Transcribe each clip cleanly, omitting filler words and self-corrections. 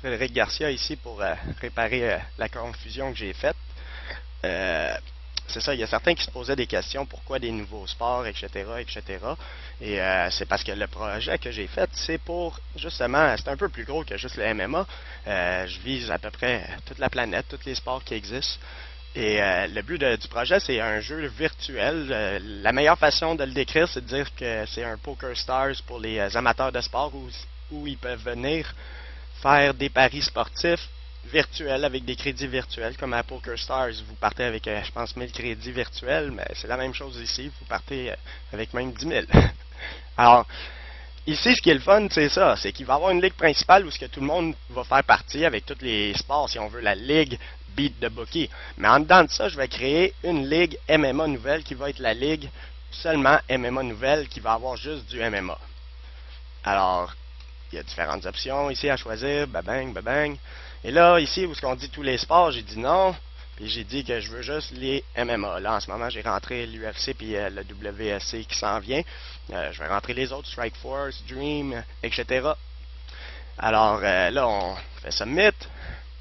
Frédéric Garcia ici pour réparer la confusion que j'ai faite. Euh, c'est ça, il y a certains qui se posaient des questions, pourquoi des nouveaux sports, etc., etc. Et c'est parce que le projet que j'ai fait, c'est pour, justement, c'est un peu plus gros que juste le MMA. Je vise à peu près toute la planète, tous les sports qui existent. Et le but du projet, c'est un jeu virtuel. La meilleure façon de le décrire, c'est de dire que c'est un Poker Stars pour les amateurs de sport où ils peuvent venir faire des paris sportifs virtuels avec des crédits virtuels. Comme à Poker Stars, vous partez avec, je pense, 1000 crédits virtuels, mais c'est la même chose ici. Vous partez avec même 10 000. Alors, ici, ce qui est le fun, c'est ça, c'est qu'il va y avoir une ligue principale où ce que tout le monde va faire partie avec tous les sports, si on veut, la ligue Beat the Bookie. Mais en dedans de ça, je vais créer une ligue MMA nouvelle qui va être la ligue seulement MMA nouvelle qui va avoir juste du MMA. Alors, il y a différentes options ici à choisir, babang, babang. Et là, ici, où est-ce qu'on dit tous les sports, j'ai dit non. Puis j'ai dit que je veux juste les MMA. Là, en ce moment, j'ai rentré l'UFC puis le WSC qui s'en vient. Je vais rentrer les autres, Strike Force, Dream, etc. Alors là, on fait Submit.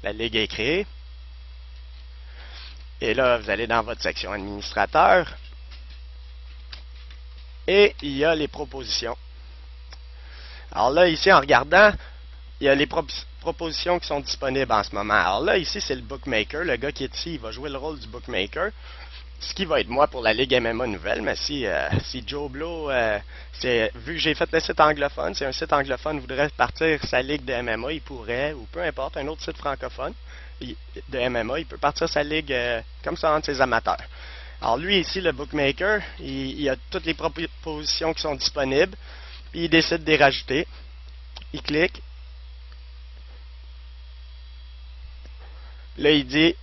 La ligue est créée. Et là, vous allez dans votre section administrateur. Et il y a les propositions. Alors là, ici, en regardant, il y a les propositions qui sont disponibles en ce moment. Alors là, ici, c'est le bookmaker. Le gars qui est ici, il va jouer le rôle du bookmaker. Ce qui va être moi pour la Ligue MMA nouvelle. Mais si Joe Blow, vu que j'ai fait le site anglophone, si un site anglophone voudrait partir sa Ligue de MMA, il pourrait, ou peu importe, un autre site francophone de MMA, il peut partir sa Ligue comme ça entre ses amateurs. Alors lui, ici, le bookmaker, il a toutes les propositions qui sont disponibles. Puis il décide de les rajouter. Il clique. Là, il dit,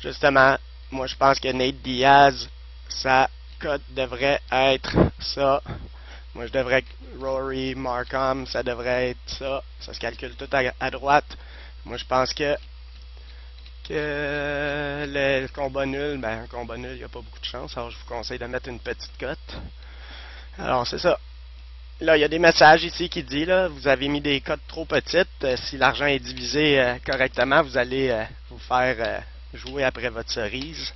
justement, moi je pense que Nate Diaz, sa cote devrait être ça. Moi je devrais, Rory Markham, ça devrait être ça. Ça se calcule tout à droite. Moi je pense que le combat nul, ben un combat nul, il n'y a pas beaucoup de chance. Alors je vous conseille de mettre une petite cote. Alors c'est ça. Là, il y a des messages ici qui disent, là, vous avez mis des cotes trop petites. Si l'argent est divisé correctement, vous allez vous faire jouer après votre cerise.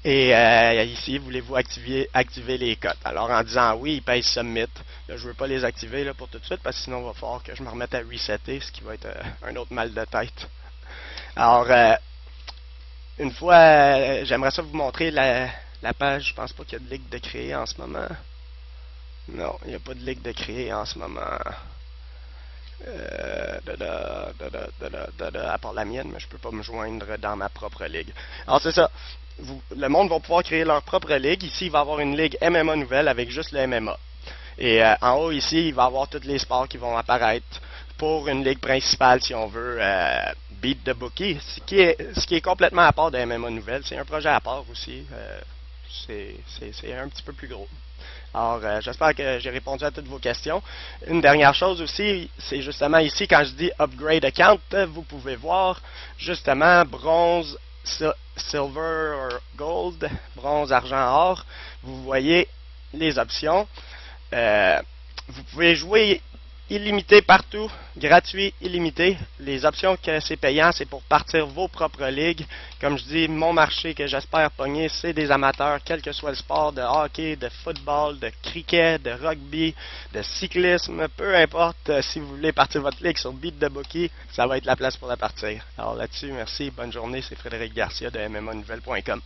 Et ici, voulez-vous activer les cotes? Alors, en disant oui, il paye Submit. Là, je ne veux pas les activer là, pour tout de suite, parce que sinon, il va falloir que je me remette à resetter, ce qui va être un autre mal de tête. Alors, une fois, j'aimerais ça vous montrer la page. Je pense pas qu'il y a de ligue de créer en ce moment. Non, il n'y a pas de ligue de créer en ce moment. À part la mienne, mais je ne peux pas me joindre dans ma propre ligue. Alors c'est ça. Le monde va pouvoir créer leur propre ligue. Ici, il va y avoir une ligue MMA nouvelle avec juste le MMA. Et en haut, ici, il va y avoir tous les sports qui vont apparaître pour une ligue principale, si on veut, Beat the Bookie. Ce qui est complètement à part de MMA nouvelle. C'est un projet à part aussi. C'est un petit peu plus gros. Alors, j'espère que j'ai répondu à toutes vos questions. Une dernière chose aussi, c'est justement ici, quand je dis Upgrade Account, vous pouvez voir justement bronze, silver, gold, bronze, argent, or. Vous voyez les options. Vous pouvez jouer illimité partout, gratuit, illimité. Les options que c'est payant, c'est pour partir vos propres ligues. Comme je dis, mon marché que j'espère pogner, c'est des amateurs, quel que soit le sport, de hockey, de football, de cricket, de rugby, de cyclisme, peu importe. Si vous voulez partir votre ligue sur Beat the Bookie, ça va être la place pour la partir. Alors là-dessus, merci, bonne journée, c'est Frédéric Garcia de MMAnouvelle.com.